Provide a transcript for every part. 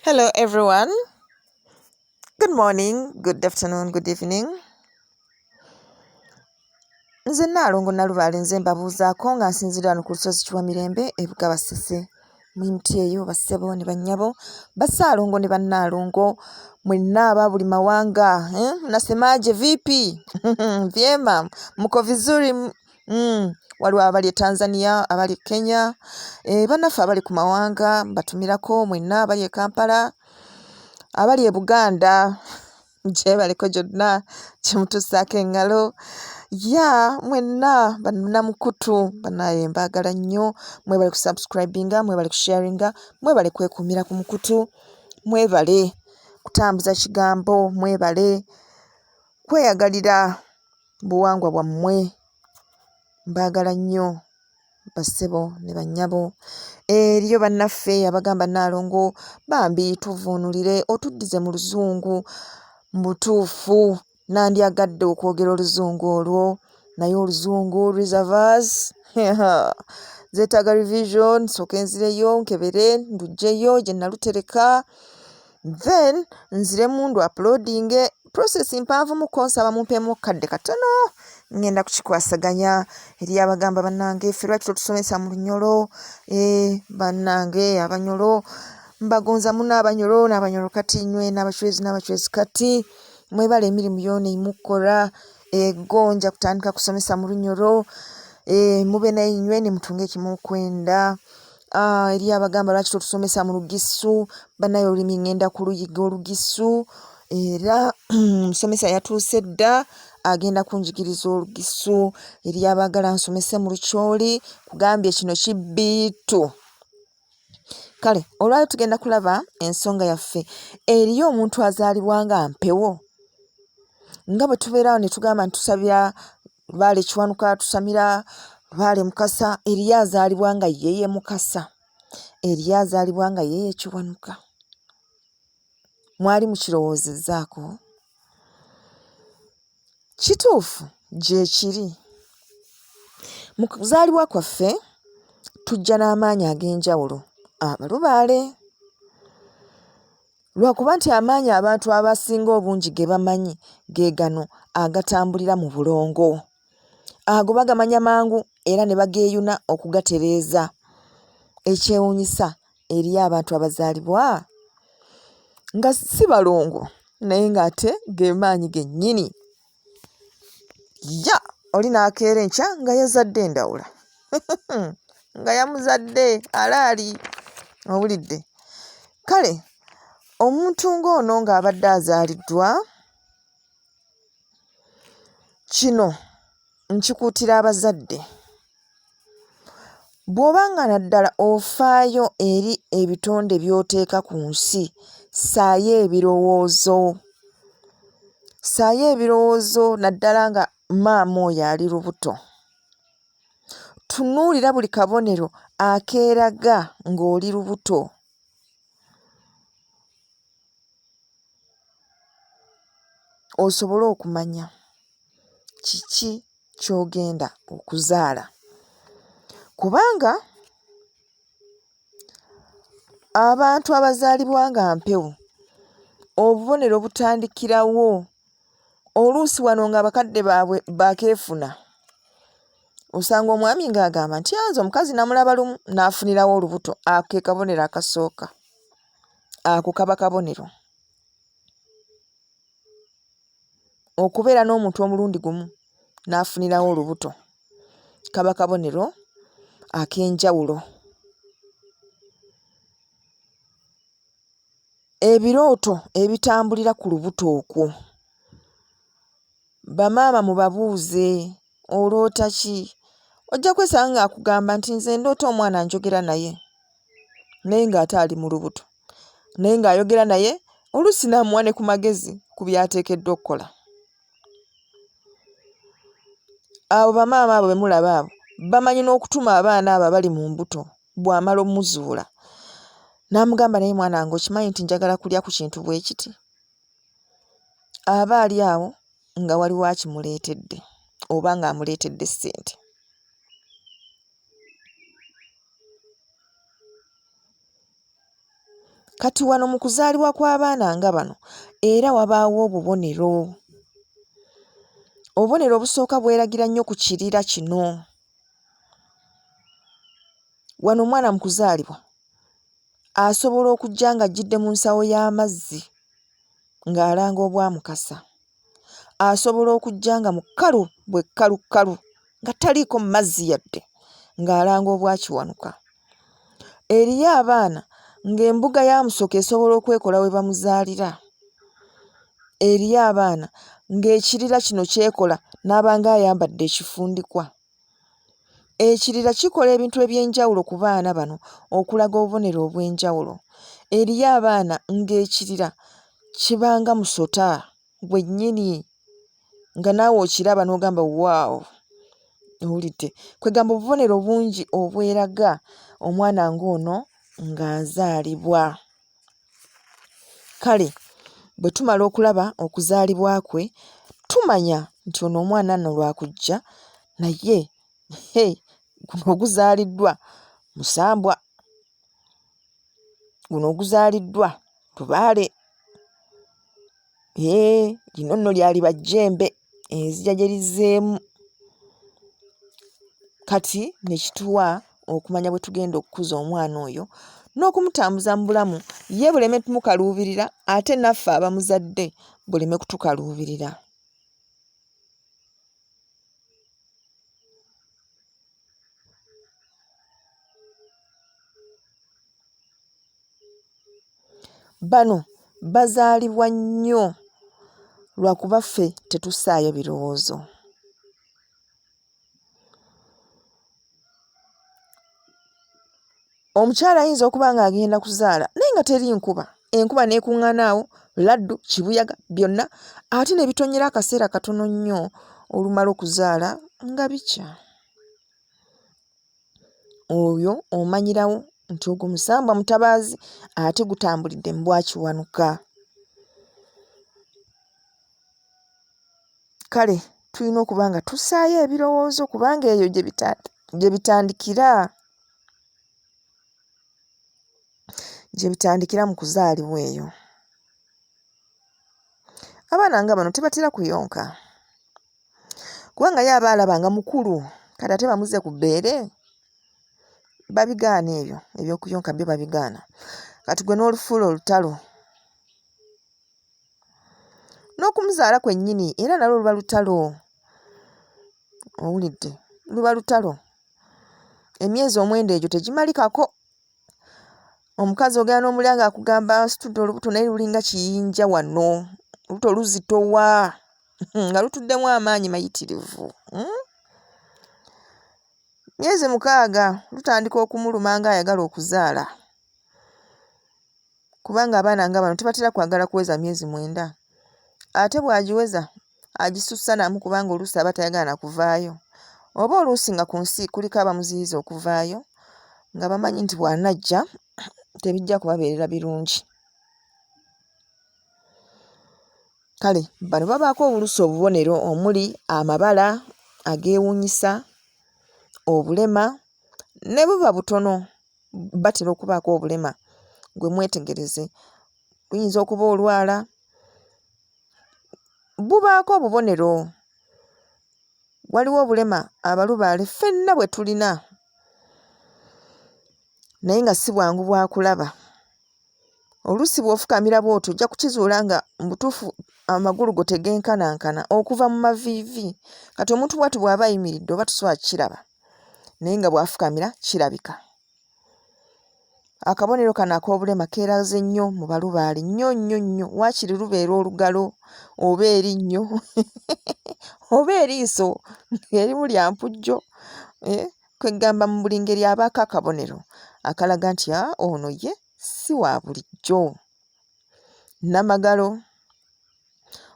Hello, everyone. Good morning, good afternoon, good evening. Nze Nnaalongo Nalubaale nze mbabuuzaako nga nsinzira wano ku lusozi Kiwamirembe ebuga Basese mulimuti eyo bassebo ne bannyabo Bassaalongo ne Bannaalongo mwenna aba buli mawanga nasemaje vipi? Vyema, mko vizuri? Waliwo abali Tanzania, abali Kenya, bannaffe abali ku mawanga mbatumirako mwenna abali e Kampala, abali e Buganda gyebaleko gyonna kimutussaako engalo. Mwenna bannamukutu bannaye mbaagala nnyo, mwebale ku subscribinga, mwebale ku sharinga, mwebale kwekuumira ku mukutu, mwebale kutambuza kigambo, mwebale kweyagalira buwangwa bwammwe. Mbaagala nnyo bassebo ne bannyabo. Eriyo bannaffe abagamba Nnaalongo bambi tuvuunulire otuddize mu luzungu. Mu butuufu nandyagadde okwogera oluzungu olwo, naye oluzungu reservers zetaaga revision, sooka enzireyo nkebere nduggyeyo gye nalutereka, then nziremu ndu uploading. Process mpanvu muko, nsaba mumpeemu kadde katono ngenda kukikwasaganya eri abagamba bannange ffe lwaki totusomesa mu Lunyolo. Bannange Abanyolo mbagonza muno, Abanyolo n'Abanyolo kati nywe n'abachwezi kati mwebale emirimu yona emukola gonja kutandika kusomesa mu Lunyolo. Mube naye nywe ne mutunga ekimukwenda. Eri abagamba lwaki totusomesa mu Lugisu, bannaye olulimi ngenda kuluyiga Olugisu era musomesa yatuuse dda agenda kunjigiriza Olugisu. Eri abaagala nsomese mu Lukyoli kugambye kino kibbiitu. Kale olwayo tugenda kulaba ensonga yaffe. Eriyo omuntu azaalibwa nga mpewo, nga bwe tubeerawo ne tugamba ntusabira Baale Kiwanuka, tusamira Baale Mukasa. Eriyo azaalibwa nga yeye Mukasa, eriyo azaalibwa nga yeye Kiwanuka. Mwali mukirowoozezaako? Kituufu gye kiri. Mu kuzaalibwa kwaffe tujja n'amaanyi ag'enjawulo Abalubaale, lwakuba nti amaanyi abantu abasinga obungi ge bamanyi ge gano agatambulira mu bulongo. Ago bagamanya mangu era ne bageeyuna okugatereeza. Ekyewuunyisa eriyo abantu abazaalibwa nga si balongo naye ng'ate ge maanyi gennyini. Oli n'akeera enkya nga yazadde endawula nga yamuzadde alaali, owulidde? Kale omuntu ng'ono ng'abadde azaaliddwa, kino nkikuutira abazadde. Bw'oba nga naddala ofaayo eri ebitonde by'oteeka ku nsi, ssaayo ebirowoozo naddala nga maama oyo ali lubuto. Tunuulira buli kabonero akeeraga ng'oli lubuto. Osobole okumanya kiki ky'ogenda okuzaala, kubanga abantu abazaalibwa nga mpewo obubonero butandikirawo oluusi wano ng'abakadde baabwe bakeefuna. Osanga omwami ng'agamba nti nze omukazi namulaba lumu n'afunirawo olubuto. Ako ke kabonero akasooka, ako kaba kabonero. Okubeera n'omuntu omulundi gumu n'afunirawo olubuto kaba kabonero ak'enjawulo. Ebirooto ebitambulira ku lubuto okwo, bamaama mubabuuze oloota ki? Ojja kwesanga ng'akugamba nti nze ndoota omwana njogera naye, naye ng'ate ali mu lubuto, naye ng'ayogera naye oluusi n'amuwa ne ku magezi ku by'ateekeddwa okukola. Abo bamaama abo be mulaba abo bamanyi n'okutuma abaana abo abali mu mbuto. Bw'amala omuzuula n'amugamba naye mwana wange okimanyi nti njagala kulya ku kintu bwe kiti, aba ali awo nga waliwo akimuleetedde oba ng'amuleetedde ssente. Kati wano mu kuzaalibwa kw'abaana nga bano era wabaawo obubonero. Obubonero obusooka bweragira nnyo ku kirira kino. Wano omwana mu kuzaalibwa asobola okujja ng'ajjidde mu nsawo y'amazzi ng'alanga obwamukasa. Asobola okujja nga mukalu bwe kkalukalu nga taliiko mu mazzi yadde ng'alanga obwakiwanuka. Eriyo abaana ng'embuga yamusoka esobola okwekola we bamuzaalira. Eriyo abaana ng'ekirira kino kyekola n'abanga ayambadde ekifundikwa. Ekirira kikola ebintu eby'enjawulo ku baana bano okulaga obubonero obw'enjawulo. Eriyo abaana ng'ekirira kibanga musota gwennyini nga naawe okiraba n'ogamba waawo, owulidde. Kwegamba obubonero bungi obweraga omwana ng'ono ng'azaalibwa. Kale bwe tumala okulaba okuzaalibwa kwe tumanya nti ono omwana nno lwakujja naye guno oguzaaliddwa musambwa, guno oguzaaliddwa lubaale, lino nno lyali bajjembe enzija gye lizzeemu. Kati ne kituwa okumanya bwe tugenda okukuza omwana oyo n'okumutambuza mu bulamu ye buleme tumukaluubirira ate naffe abamuzadde buleme kutukaluubirira. Bano bazaalibwa nnyo lwakuba ffe tetussaayo birowoozo. Omukyala ayinza okuba ng'agenda kuzaala naye nga teri nkuba, enkuba n'ekuŋŋaana awo, laddu, kibuyaga, byonna, ate ne bitonyera akaseera katono nnyo olumala okuzaala nga bikya. Oyo omanyirawo nti ogwo musambwa mutabaazi ate gutambulidde mu bwakiwanuka. Kale tulina okuba nga tussaayo ebirowoozo kubanga eyo gye bitandikira. Gye bitandikira mu kuzaalibwa eyo. Abaana nga bano tebatera kuyonka kubanga ye aba alaba nga mukulu kati ate bamuze ku bbeere, babigaana ebyo eby'okuyonka byo babigaana. Kati gwe n'olufuula olutalo n'okumuzaala kwennyini era nalwo luba lutalo, owulidde, luba lutalo. Emyezi omwenda egyo tegimalikako. Omukazi ogenda n'omulya ng'akugamba nsitudde olubuto naye lulinga kiyinja wano, olubuto luzitowa nga lutuddemu amaanyi mayitirivu. Myezi 6 lutandika okumuluma ng'ayagala okuzaala kubanga abaana nga bano tebatera kwagala kuweza myezi 9. Ate bw'agiweza agisussa namu kubanga oluusi aba tayagala na kuvaayo. Oba oluusi nga ku nsi kuliko abamuziyiza okuvaayo nga bamanyi nti bw'anajja tebijja kubabeerera birungi. Kale bano babaako obulusi obubonero omuli amabala ag'ewunyisa, obulema, ne buba butono batera okubaako obulema. Gwe mwetegereze, buyinza okuba olwala, bubaako obubonero. Waliwo obulema abalubaale ffenna bwe tulina naye nga si bwangu bwa kulaba. Oluusi bw'ofukamira bw'otyo ojja kukizuula nga mu butuufu amagulu go tegenkanankana okuva mu maviivi. Kati omuntu bw'ati bw'aba ayimiridde oba tusobola kukiraba naye nga bw'afukamira kirabika. Akabonero kano ak'obulema keeraze nnyo mu balubaale nnyo nnyo nnyo, waakiri lubeera olugalo oba erinnyo oba eriiso ng'erimu lya mpujjo. Kwegamba mu buli ngeri abaako akabonero akalaga nti ono ye si wa bulijjo. Nnamagalo,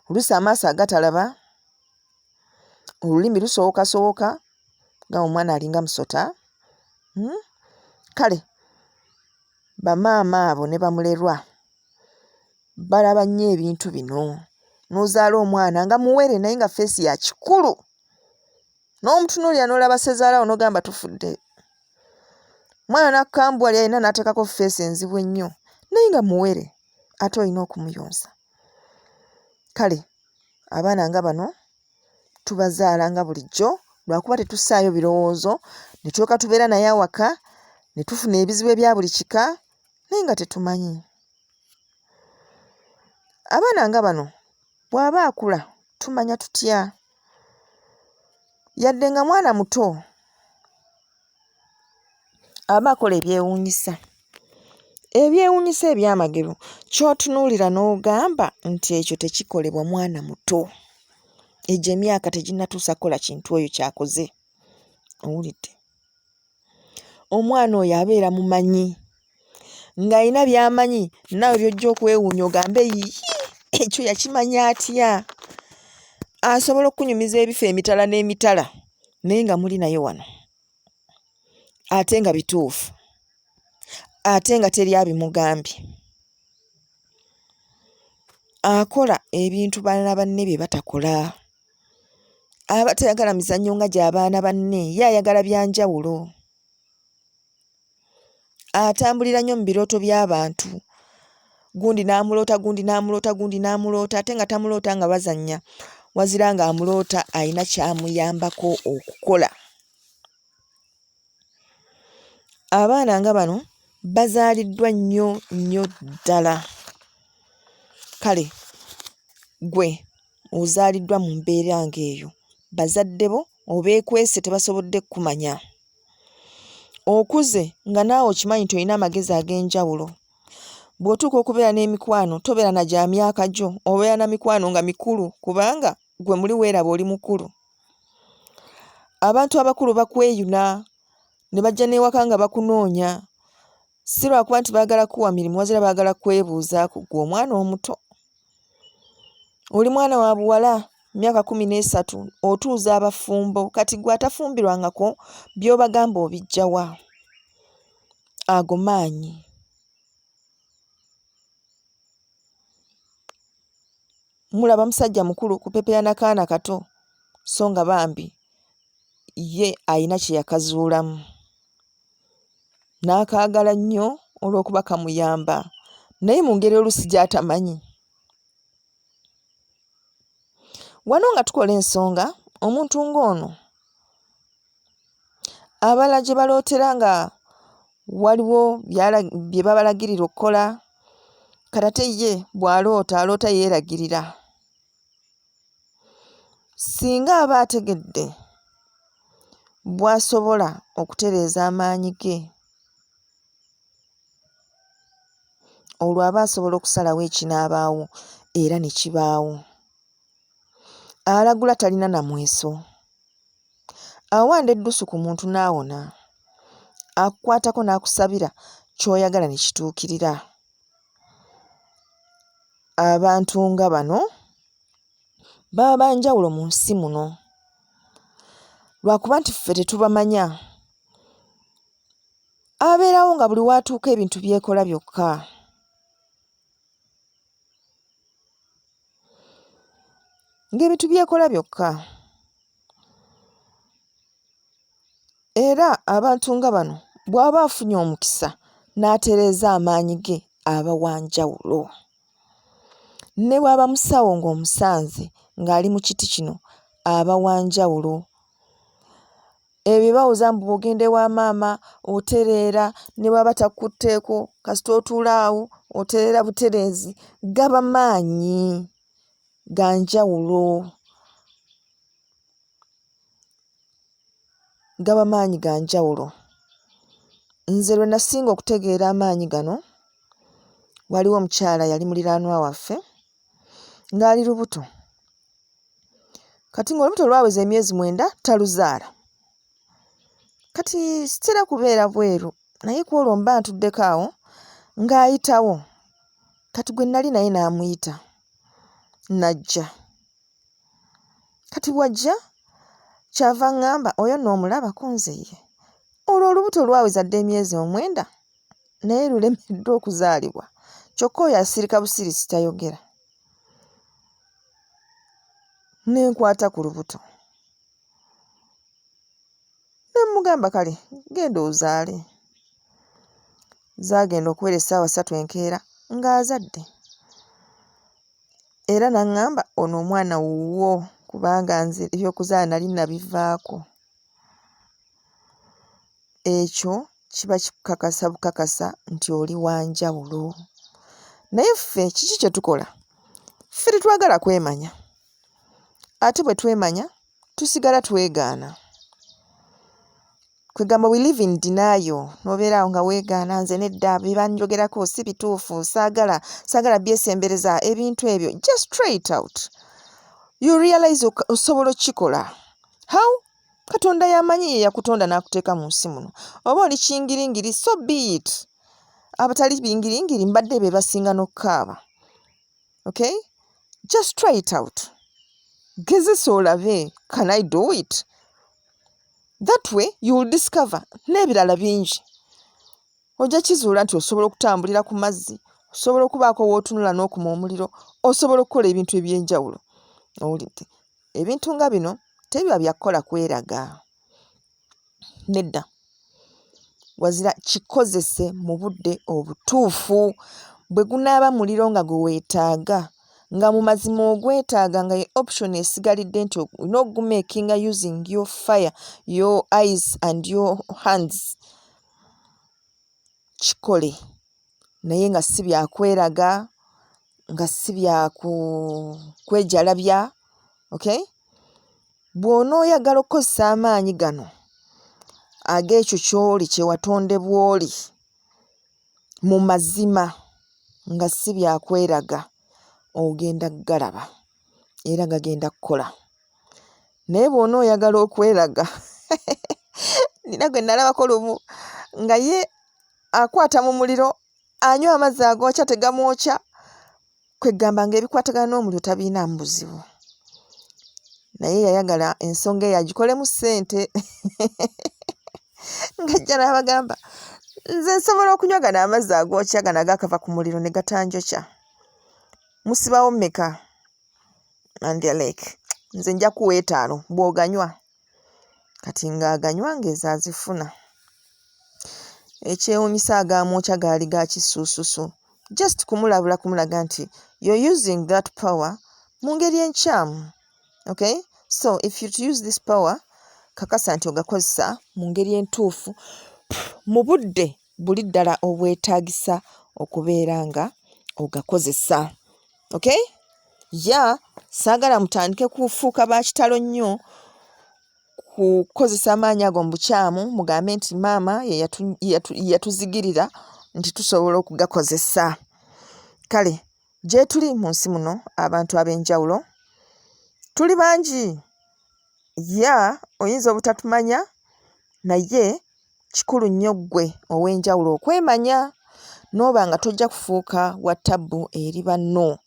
oluusi amaaso agatalaba, olulimi lusowokasowoka nga omwana alinga musota. Kale bamaama abo ne bamulerwa balaba nnyo ebintu bino. N'ozaala omwana nga muwere naye nga feesi ya kikulu, n'omutunuulira n'olaba ssezaalawo n'ogamba tufudde. Mwana n'akambwa ali alina n'ateekako feesi enzibu ennyo naye nga muwere ate olina okumuyonsa. Kale abaana nga bano tubazaala nga bulijjo lwakuba tetussaayo birowoozo, ne tulyoka tubeera naye awaka ne tufuna ebizibu ebya buli kika naye nga tetumanyi. Abaana nga bano bw'aba akula tumanya tutya? Yadde nga mwana muto aba akola ebyewuunyisa. Ebyewuunyisa ebyamagero ky'otunuulira n'ogamba nti ekyo tekikolebwa mwana muto. Egyo emyaka teginnatuusa kukola kintu oyo ky'akoze. Owulidde? Omwana oyo abeera mumanyi ng'alina by'amanyi naawe by'ojja okwewuunya ogambe yiyi ekyo yakimanya atya? Asobola okunyumiza ebifo emitala n'emitala naye nga muli naye wano ate nga bituufu, ate nga teri abimugambye. Akola ebintu balala banne bye batakola. Aba tayagala mizannyo nga gy'abaana banne, ye ayagala byanjawulo. Atambulira nnyo mu birooto by'abantu. Gundi n'amuloota, gundi n'amuloota, gundi n'amuloota, ate nga tamuloota nga bazannya, wazira ng'amuloota alina ky'amuyambako okukola. Abaana nga bano bazaaliddwa nnyo ddala. Kale gwe ozaaliddwa mu mbeera ng'eyo, bazadde bo obeekwese tebasobodde kumanya. Okuze nga naawe okimanyi nti olina amagezi ag'enjawulo. Bw'otuuka okubeera n'emikwano tobeera na gya myaka gyo, obeera na mikwano nga mikulu kubanga gwe muli weeraba oli mukulu. Abantu abakulu bakweyuna ne bajja n'ewaka nga bakunoonya, si lwakuba nti baagala kuwa mirimu wazira baagala kwebuuzaako gwe omwana omuto. Oli mwana wa buwala myaka 13 otuuza abafumbo, kati gwe atafumbirwangako by'obagamba obijja wa? Ago maanyi. Mulaba musajja mukulu kupepeya n'akaana kato so nga bambi ye ayina kye yakazuulamu. N'akaagala nnyo olw'okuba kamuyamba naye mu ngeri oluusi gy'atamanyi. Wano nga tukola ensonga, omuntu ng'ono abalala gye balootera nga waliwo bye babalagirira okukola, kati ate ye bw'aloota yeeragirira. Singa aba ategedde bw'asobola okutereeza amaanyi ge, olwo aba asobola okusalawo ekinaabaawo era ne kibaawo. Alagula talina na mweso. Awanda eddusu ku muntu n'awona. Akukwatako n'akusabira ky'oyagala ne kituukirira. Abantu nga bano baba banjawulo mu nsi muno. Lwakuba nti ffe tetubamanya. Abeerawo nga buli watuuka ebintu byekola byokka. Ng'ebintu byekola byokka. Era abantu nga bano bw'aba afunye omukisa n'atereeza amaanyi ge aba wanjawulo. Ne bw'aba musawo ng'omusanze ng'ali mu kiti kino aba wanjawulo. Ebyo bawuza mbu bw'ogenda ewa maama otereera, ne bw'aba takutteeko kasita otuula awo otereera butereezi, gaba maanyi ga njawulo. Gaba maanyi ga njawulo. Nze lwe nasinga okutegeera amaanyi gano, waliwo omukyala yali muliraanwa waffe ng'ali lubuto. Kati ng'olubuto lwaweza emyezi 9 taluzaala. Kati sitera kubeera bweru naye ku olwo mba ntuddeko awo ng'ayitawo. Kati gwe nali naye n'amuyita. Najja. Kati bw'ajja kyava ngamba oyo n'omulabako nze ye. Olwo olubuto lwaweza dda emyezi 9 naye lulemeddwa okuzaalibwa. Kyokka oyo asirika busirisi tayogera. Ne nkwata ku lubuto. Ne mugamba kale genda ozaale. Zaagenda okuwera essaawa 3 enkeera ng'azadde. Era n'aŋŋamba ono omwana wuwo kubanga nze ebyokuzaala nali nabivaako. Ekyo kiba kikakasa bukakasa nti oli wa njawulo. Naye ffe kiki kye tukola? Ffe tetwagala kwemanya. Ate bwe twemanya tusigala twegaana. Kwegamba we live in denial. N'obeeraawo nga weegaana nze nedda bye banjogerako si bituufu, saagala byesembereza ebintu ebyo. Just straight out. You realize osobola okukikola. How? Katonda yamanyi ye yakutonda n'akuteeka mu nsi muno. Oba oli kingiringiri, so be it. Abatali bingiringiri mbadde be basinga n'okukaaba. Okay? Just try it out. Gezesa olabe, can I do it? That way you will discover n'ebirala bingi. Ojja kizuula nti osobola okutambulira ku mazzi, osobola okubaako w'otunula n'okuma omuliro, osobola okukola ebintu eby'enjawulo. Owulidde? Ebintu nga bino tebiba bya kukola kweraga. Nedda. Wazira kikozese mu budde obutuufu. Bwe gunaaba muliro nga gwe weetaaga, nga mu mazima ogwetaaga nga ye option esigalidde nti olina ogumakinga using your fire, your eyes and your hands. Kikole. Naye nga si byakweraga, nga si bya kwejalabya. Okay? Bw'onooyagala okukozesa amaanyi gano ag'ekyo ky'oli kye watondebwa oli mu mazima nga si byakweraga, ogenda galaba era gagenda kukola. Naye bw'onooyagala okweraga nina gwe nalabako lumu nga ye akwata mu muliro, anywa amazzi agookya tegamwokya, kwegamba ng'ebikwatagana n'omuliro tabiinaamu buzibu. Naye yayagala ensonga eyo agikolemu ssente. Ng'ajja n'abagamba, nze nsobola okunywa gano amazzi agookya gano agakava ku muliro ne gatanjokya. Musibawo mmeka? And they're like, nze nja kuwa 5 bw'oganywa. Kati ng'aganywa ng'ezo azifuna. Ekyewuunyisa agamwokya gaali ga kisuususu. Just kumulaga nti you're using that power mu ngeri enkyamu. Okay? So if you use this power, kakasa nti ogakozesa mu ngeri entuufu mu budde buli ddala obwetaagisa okubeera nga ogakozesa. Okay? Saagala mutandike kufuuka ba kitalo nnyo kukozesa amaanyi ago mu bukyamu, mugambe nti maama yatuzigirira nti tusobola okugakozesa. Kale, gye tuli mu nsi muno abantu ab'enjawulo tuli bangi. Oyinza obutatumanya, naye kikulu nnyo ggwe ow'enjawulo okwemanya n'oba nga tojja kufuuka wa ttabbu eri banno.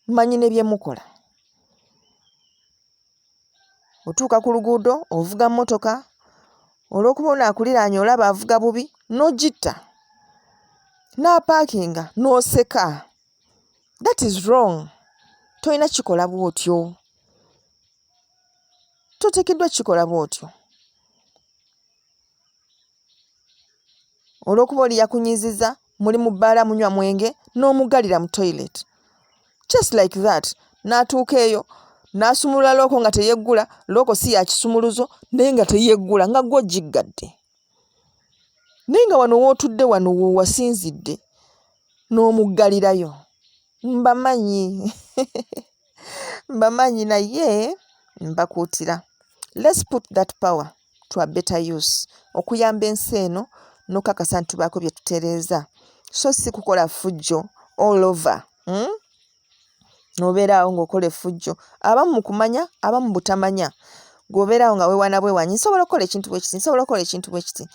Mmanyi ne bye mukola. Otuuka ku luguudo ovuga mmotoka, olw'okuba onaakuliraanye olaba avuga bubi n'ogitta, n'apaakinga n'oseka. That is wrong. Tolina kikola bw'otyo. Toteekeddwa kikola bw'otyo. Olw'okuba oli yakunyiziza, muli mu bbaala munywa mwenge, n'omugalira mu toilet. Just like that. N'atuuka eyo, n'asumulula looko nga teyeggula, looko si ya kisumuluzo, naye nga teyeggula, nga gwo giggadde. Naye nga wano w'otudde wano wasinzidde, n'omuggalirayo. Mbamanyi naye mbakuutira. Let's put that power to a better use. Okuyamba ensi eno n'okakasa nti tubaako bye tutereeza. So si kukola fujjo all over. N'obeeraawo ng'okola effujjo. Abamu mu kumanya, abamu mu butamanya. Gw'obeeraawo nga weewana bwewanyi, nsobola okukola ekintu bwe kiti, nsobola okukola ekintu bwe kiti.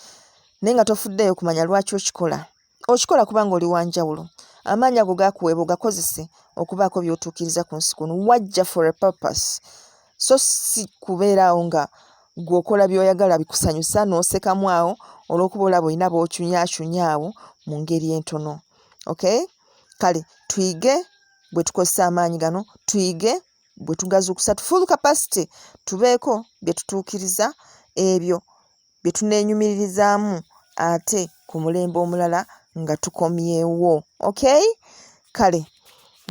Naye nga tofuddeeyo kumanya lwaki okikola. Okikola kubanga oli wa njawulo. Amaanyi ago gaakuweebwa ogakozese okubaako by'otuukiriza ku nsi kuno. Wajja for a purpose. So si kubeeraawo nga gw'okola by'oyagala bikusanyusa n'osekamu awo olw'okuba olaba olina b'okyunyaakyunyaawo mu ngeri entono. Okay? Kale, tuyige bwe tukozesa amaanyi gano, tuyige bwe tugazuukusa tu full capacity, tubeeko bye tutuukiriza ebyo bye tuneenyumirizaamu ate ku mulembe omulala nga tukomyewo. Okay? Kale,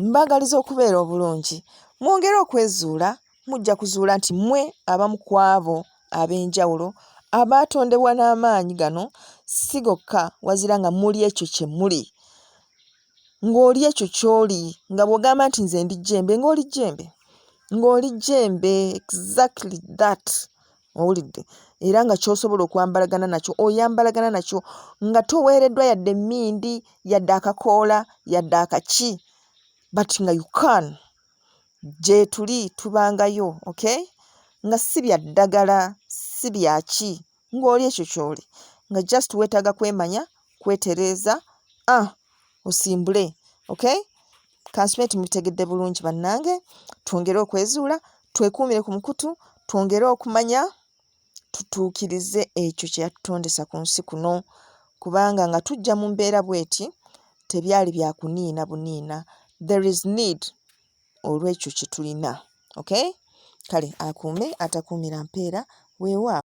mbagaliza okubeera obulungi. Mwongere okwezuula, mujja kuzuula nti mmwe abamu ku abo ab'enjawulo abaatondebwa n'amaanyi gano si gokka wazira nga muli ekyo kye muli. Ng'oli ekyo ky'oli, nga bw'ogamba nti nze ndi jjembe, ng'oli jjembe. Ng'oli jjembe, exactly that. Owulidde? Era nga ky'osobola okwambalagana nakyo, oyambalagana nakyo nga toweereddwa yadde emmindi, yadde akakoola, yadde akaki. But nga you can. Gye tuli tubangayo, okay? Nga si bya ddagala, si byaki. Ng'oli ekyo ky'oli. Nga just weetaaga kwemanya, kwetereeza, osimbule. Okay? Kansime nti mubitegedde bulungi bannange. Twongere okwezuula, twekuumire ku mukutu, twongere okumanya, tutuukirize ekyo kye yatutondesa ku nsi kuno. Kubanga nga tujja mu mbeera bw'eti, tebyali bya kuniina buniina. There is need olw'ekyo kye tulina. Okay? Kale, akuume atakuumira mpeera weewa.